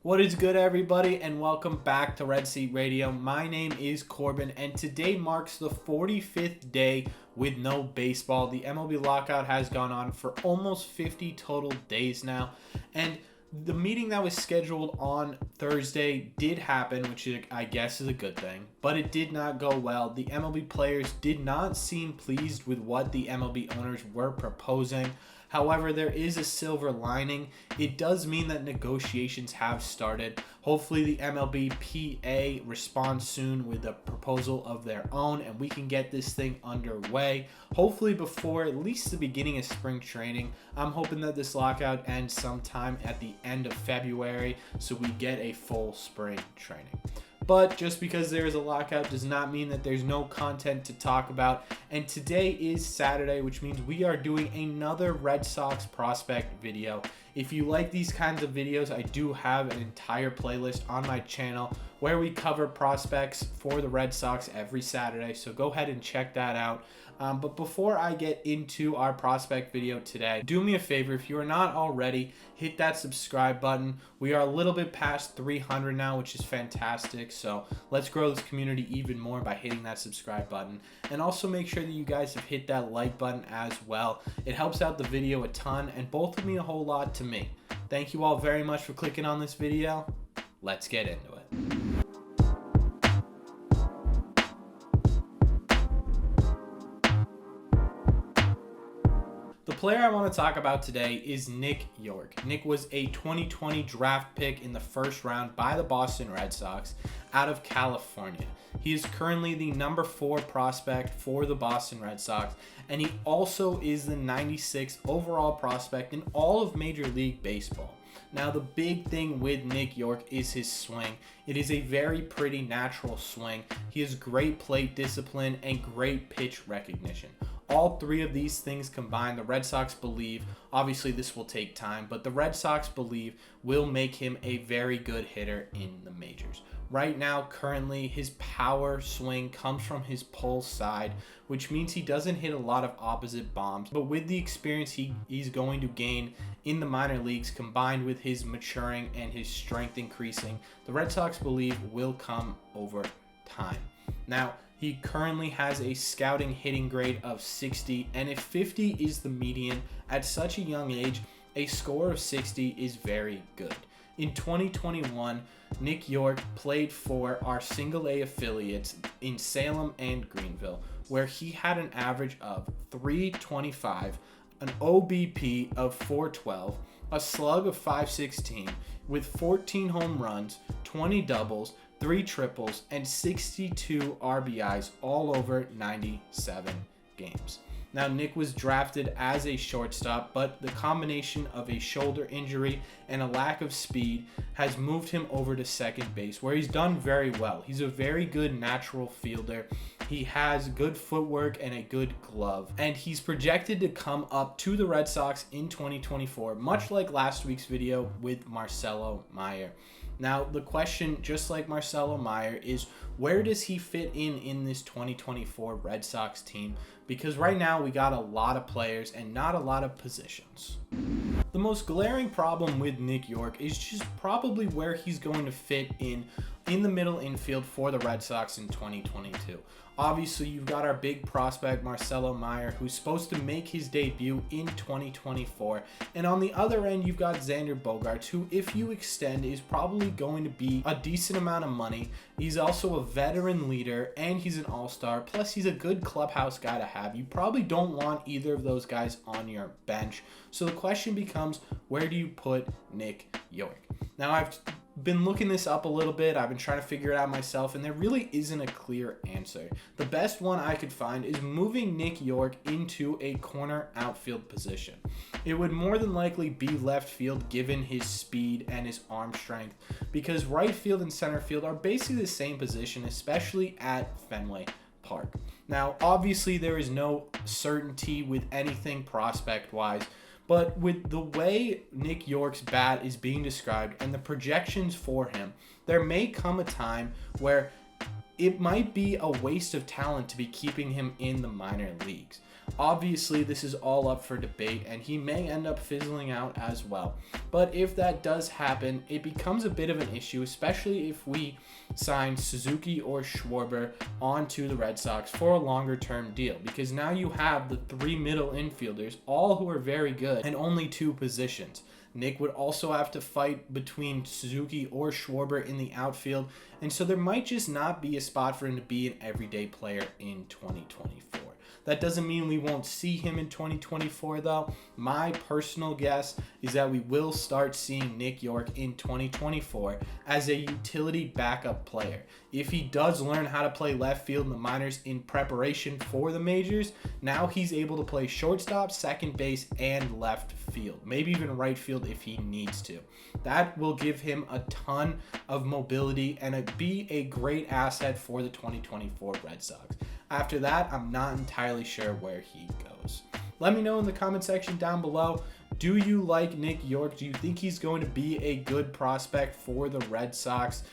What is good, everybody, and welcome back to Red Seat Radio. My name is Corbin, and today marks the 45th day with no baseball. The MLB lockout has gone on for almost 50 total days now, and the meeting that was scheduled on Thursday did happen, which I guess is a good thing, but it did not go well. The MLB players did not seem pleased with what the MLB owners were proposing. However, there is a silver lining. It does mean that negotiations have started. Hopefully the MLBPA responds soon with a proposal of their own and we can get this thing underway. Hopefully before at least the beginning of spring training. I'm hoping that this lockout ends sometime at the end of February so we get a full spring training. But just because there is a lockout does not mean that there's no content to talk about. And today is Saturday, which means we are doing another Red Sox prospect video. If you like these kinds of videos, I do have an entire playlist on my channel where we cover prospects for the Red Sox every Saturday. So go ahead and check that out. But before I get into our prospect video today, do me a favor, if you are not already, hit that subscribe button. We are a little bit past 300 now, which is fantastic. So let's grow this community even more by hitting that subscribe button. And also make sure that you guys have hit that like button as well. It helps out the video a ton and both of me a whole lot to me. Thank you all very much for clicking on this video. Let's get into it. The player I want to talk about today is Nick Yorke. Nick was a 2020 draft pick in the first round by the Boston Red Sox out of California. He is currently the number 4 prospect for the Boston Red Sox, and he also is the 96th overall prospect in all of Major League Baseball. Now, the big thing with Nick Yorke is his swing. It is a very pretty natural swing. He has great plate discipline and great pitch recognition. All three of these things combined, the Red Sox believe, obviously this will take time, but the Red Sox believe will make him a very good hitter in the majors. Right now, currently, his power swing comes from his pull side, which means he doesn't hit a lot of opposite bombs. But with the experience he's going to gain in the minor leagues, combined with his maturing and his strength increasing, the Red Sox believe will come over time. Now, he currently has a scouting hitting grade of 60, and if 50 is the median at such a young age, a score of 60 is very good. In 2021, Nick Yorke played for our single-A affiliates in Salem and Greenville, where he had an average of .325, an OBP of .412, a slug of .516, with 14 home runs, 20 doubles, 3 triples, and 62 RBIs all over 97 games. Now, Nick was drafted as a shortstop, but the combination of a shoulder injury and a lack of speed has moved him over to second base, where he's done very well. He's a very good natural fielder. He has good footwork and a good glove, and he's projected to come up to the Red Sox in 2024, much like last week's video with Marcelo Meyer. Now, the question, just like Marcelo Meyer, is where does he fit in this 2024 Red Sox team? Because right now we got a lot of players and not a lot of positions. The most glaring problem with Nick Yorke is just probably where he's going to fit in the middle infield for the Red Sox in 2022. Obviously, you've got our big prospect, Marcelo Meyer, who's supposed to make his debut in 2024. And on the other end, you've got Xander Bogaerts, who, if you extend, is probably going to be a decent amount of money. He's also a veteran leader, and he's an all-star. Plus, he's a good clubhouse guy to have. You probably don't want either of those guys on your bench. So the question becomes, where do you put Nick Yorke? Now, I've been looking this up a little bit. I've been trying to figure it out myself, and there really isn't a clear answer. The best one I could find is moving Nick Yorke into a corner outfield position. It would more than likely be left field given his speed and his arm strength, because right field and center field are basically the same position, especially at Fenway Park. Now, obviously, there is no certainty with anything prospect-wise, but with the way Nick Yorke's bat is being described and the projections for him, there may come a time where it might be a waste of talent to be keeping him in the minor leagues. Obviously, this is all up for debate, and he may end up fizzling out as well. But if that does happen, it becomes a bit of an issue, especially if we sign Suzuki or Schwarber onto the Red Sox for a longer term deal, because now you have the 3 middle infielders, all who are very good, and only 2 positions. Nick would also have to fight between Suzuki or Schwarber in the outfield, and so there might just not be a spot for him to be an everyday player in 2024. That doesn't mean we won't see him in 2024, though. My personal guess is that we will start seeing Nick Yorke in 2024 as a utility backup player. If he does learn how to play left field in the minors in preparation for the majors, now he's able to play shortstop, second base, and left field. Maybe even right field if he needs to. That will give him a ton of mobility and be a great asset for the 2024 Red Sox. After that, I'm not entirely sure where he goes. Let me know in the comment section down below. Do you like Nick Yorke? Do you think he's going to be a good prospect for the Red Sox?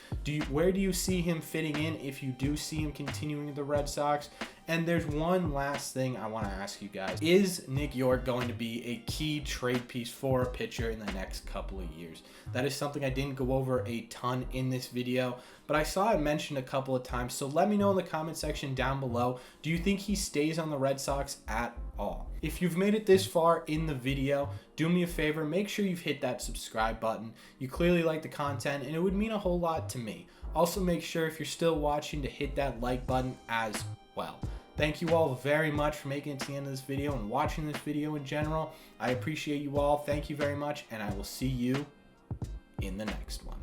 Where do you see him fitting in if you do see him continuing with the Red Sox? And there's one last thing I want to ask you guys. Is Nick Yorke going to be a key trade piece for a pitcher in the next couple of years? That is something I didn't go over a ton in this video, but I saw it mentioned a couple of times. So let me know in the comment section down below. Do you think he stays on the Red Sox at all? If you've made it this far in the video, do me a favor, make sure you've hit that subscribe button. You clearly like the content, and it would mean a whole lot to me. Also, make sure if you're still watching to hit that like button as well. Thank you all very much for making it to the end of this video and watching this video in general. I appreciate you all. Thank you very much, and I will see you in the next one.